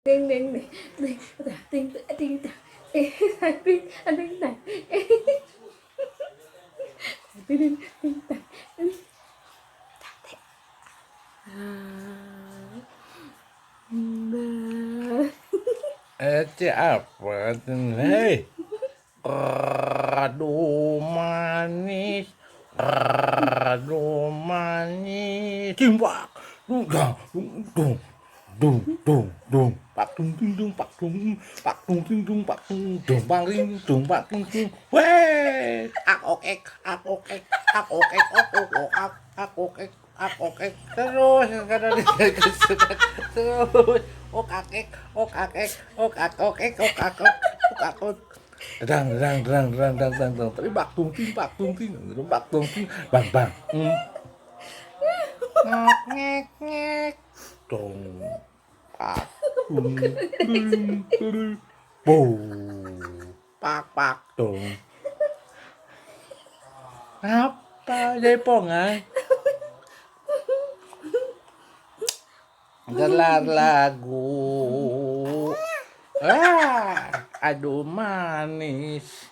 Ding ding ding ding ding ding ding ding ding ding ding ding ding. Apa tuh? Hei, aduh manis, aduh manis, timbak, dung, dung, dung, dung, dung, pak dung, dung, dung, pak dung, pak dung, dung, dung, pak dung, dung, bang ring, dung, pak dung, dung, weh, ak ok, ak ok, ak ok, ak ok, terus, kadang terus, ok akek, ok akek, ok ak ok, ok ak ok ak Dadang, dadang, dadang, dadang, dadang, dadang, dadang. Tapi bak tung ting, bak tung ting, bang, bang. Ngok, ngek, ngek. Dong, pak, tung, ting, ting, bow. Pak, pak, dong. Apa, jaipongan? Gelar lagu. Aduh manis.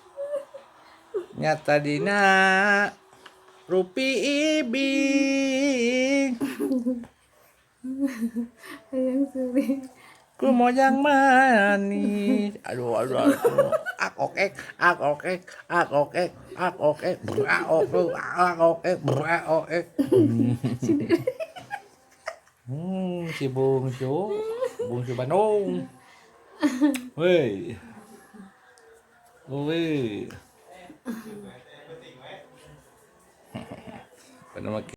Nyata dina. Rupi ibing. Ayang sering. Ku mau yang manis. Aduh, aduh, aduh. Ak okek, ak okek, ak okek, ak okek, brak okek, ak okek, brak okek. Si bungsu Bandung. Woi, woi. Pada makin